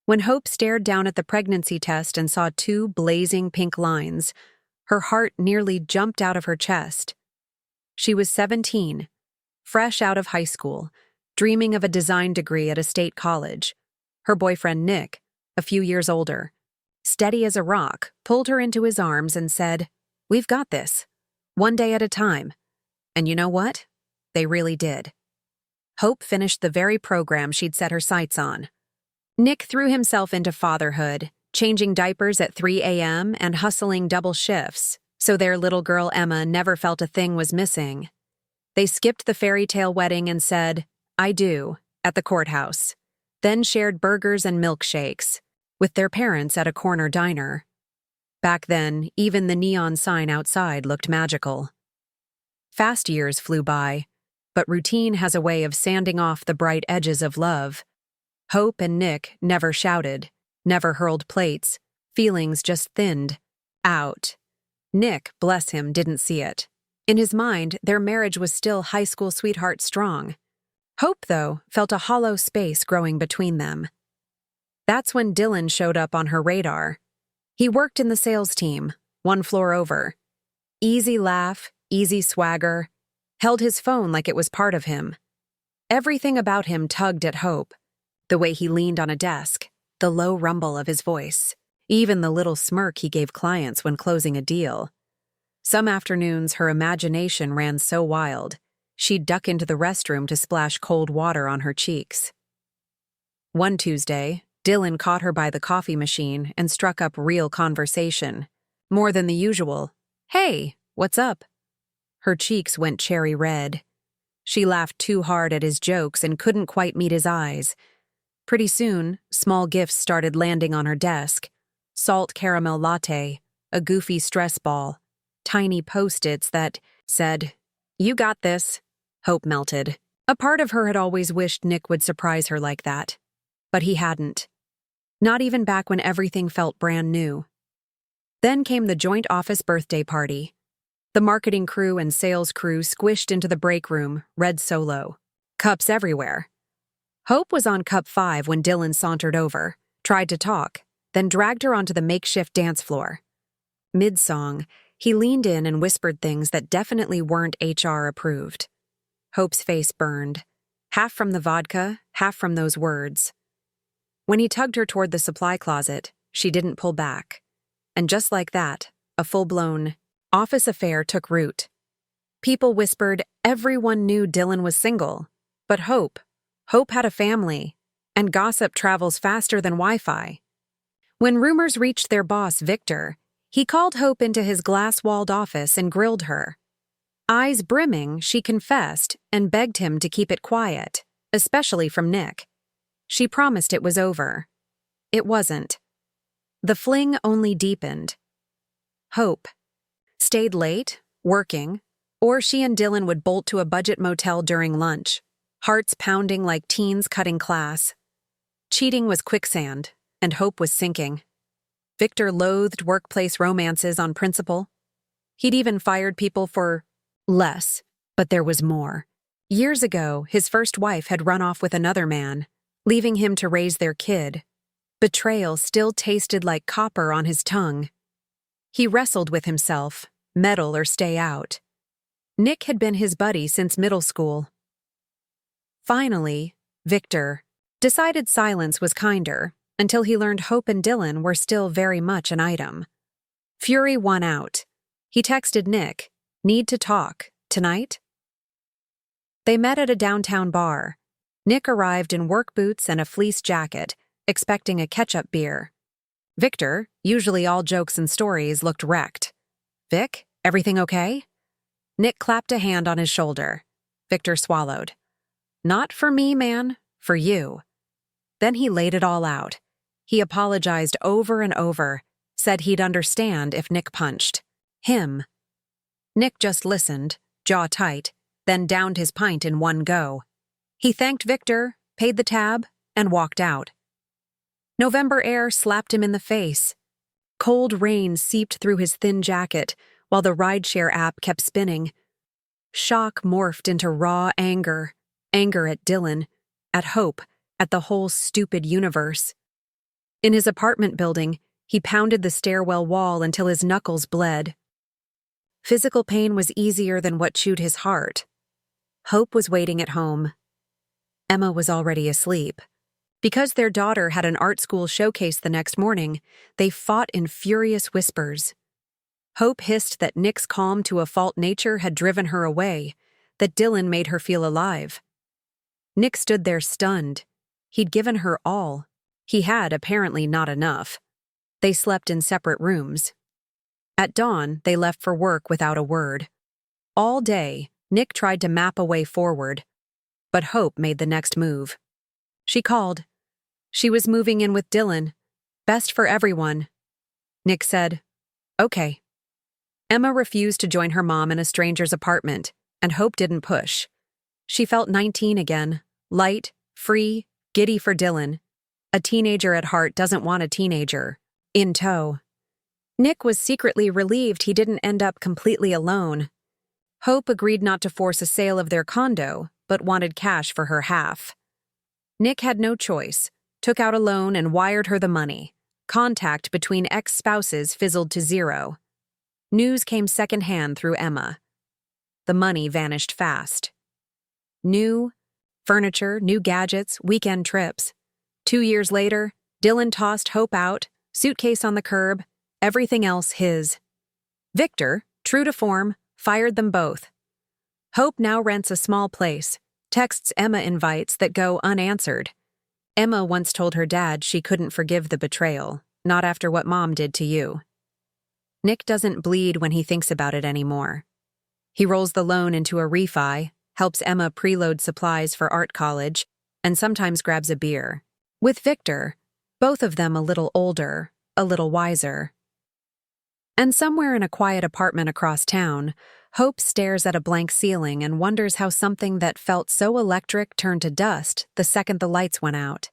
When Hope stared down at the pregnancy test and saw two blazing pink lines, her heart nearly jumped out of her chest. She was 17, fresh out of high school, dreaming of a design degree at a state college. Her boyfriend, Nick, a few years older, steady as a rock, pulled her into his arms and said, "We've got this. One day at a time." And you know what? They really did. Hope finished the very program she'd set her sights on. Nick threw himself into fatherhood, changing diapers at 3 a.m. and hustling double shifts, so their little girl Emma never felt a thing was missing. They skipped the fairy tale wedding and said, "I do," at the courthouse, then shared burgers and milkshakes with their parents at a corner diner. Back then, even the neon sign outside looked magical. Fast years flew by, but routine has a way of sanding off the bright edges of love. Hope and Nick never shouted, never hurled plates, feelings just thinned out. Nick, bless him, didn't see it. In his mind, their marriage was still high school sweetheart strong. Hope, though, felt a hollow space growing between them. That's when Dylan showed up on her radar. He worked in the sales team, one floor over. Easy laugh, easy swagger, held his phone like it was part of him. Everything about him tugged at Hope. The way he leaned on a desk, the low rumble of his voice, even the little smirk he gave clients when closing a deal. Some afternoons, her imagination ran so wild, she'd duck into the restroom to splash cold water on her cheeks. One Tuesday, Dylan caught her by the coffee machine and struck up real conversation. More than the usual, "Hey, what's up?" Her cheeks went cherry red. She laughed too hard at his jokes and couldn't quite meet his eyes. Pretty soon, small gifts started landing on her desk. Salt caramel latte, a goofy stress ball, tiny Post-its that said, "You got this." Hope melted. A part of her had always wished Nick would surprise her like that. But he hadn't. Not even back when everything felt brand new. Then came the joint office birthday party. The marketing crew and sales crew squished into the break room, read solo. Cups everywhere. Hope was on cup 5 when Dylan sauntered over, tried to talk, then dragged her onto the makeshift dance floor. Mid-song, he leaned in and whispered things that definitely weren't HR approved. Hope's face burned, half from the vodka, half from those words. When he tugged her toward the supply closet, she didn't pull back. And just like that, a full-blown office affair took root. People whispered everyone knew Dylan was single, but Hope had a family, and gossip travels faster than Wi-Fi. When rumors reached their boss, Victor, he called Hope into his glass-walled office and grilled her. Eyes brimming, she confessed and begged him to keep it quiet, especially from Nick. She promised it was over. It wasn't. The fling only deepened. Hope stayed late, working, or she and Dylan would bolt to a budget motel during lunch, hearts pounding like teens cutting class. Cheating was quicksand, and Hope was sinking. Victor loathed workplace romances on principle. He'd even fired people for less, but there was more. Years ago, his first wife had run off with another man, leaving him to raise their kid. Betrayal still tasted like copper on his tongue. He wrestled with himself, meddle or stay out. Nick had been his buddy since middle school. Finally, Victor decided silence was kinder until he learned Hope and Dylan were still very much an item. Fury won out. He texted Nick, "Need to talk. Tonight?" They met at a downtown bar. Nick arrived in work boots and a fleece jacket, expecting a ketchup beer. Victor, usually all jokes and stories, looked wrecked. "Vic, everything okay?" Nick clapped a hand on his shoulder. Victor swallowed. "Not for me, man. For you." Then he laid it all out. He apologized over and over, said he'd understand if Nick punched him. Nick just listened, jaw tight, then downed his pint in one go. He thanked Victor, paid the tab, and walked out. November air slapped him in the face. Cold rain seeped through his thin jacket while the rideshare app kept spinning. Shock morphed into raw anger. Anger at Dylan, at Hope, at the whole stupid universe. In his apartment building, he pounded the stairwell wall until his knuckles bled. Physical pain was easier than what chewed his heart. Hope was waiting at home. Emma was already asleep. Because their daughter had an art school showcase the next morning, they fought in furious whispers. Hope hissed that Nick's calm to a fault nature had driven her away, that Dylan made her feel alive. Nick stood there stunned. He'd given her all. He had apparently not enough. They slept in separate rooms. At dawn, they left for work without a word. All day, Nick tried to map a way forward, but Hope made the next move. She called. She was moving in with Dylan. Best for everyone. Nick said, "Okay." Emma refused to join her mom in a stranger's apartment, and Hope didn't push. She felt 19 again, light, free, giddy for Dylan. A teenager at heart doesn't want a teenager. In tow. Nick was secretly relieved he didn't end up completely alone. Hope agreed not to force a sale of their condo, but wanted cash for her half. Nick had no choice, took out a loan and wired her the money. Contact between ex-spouses fizzled to zero. News came secondhand through Emma. The money vanished fast. New furniture, new gadgets, weekend trips. 2 years later, Dylan tossed Hope out, suitcase on the curb, everything else his. Victor, true to form, fired them both. Hope now rents a small place, texts Emma invites that go unanswered. Emma once told her dad she couldn't forgive the betrayal, not after what Mom did to you. Nick doesn't bleed when he thinks about it anymore. He rolls the loan into a refi, helps Emma preload supplies for art college, and sometimes grabs a beer. With Victor, both of them a little older, a little wiser. And somewhere in a quiet apartment across town, Hope stares at a blank ceiling and wonders how something that felt so electric turned to dust the second the lights went out.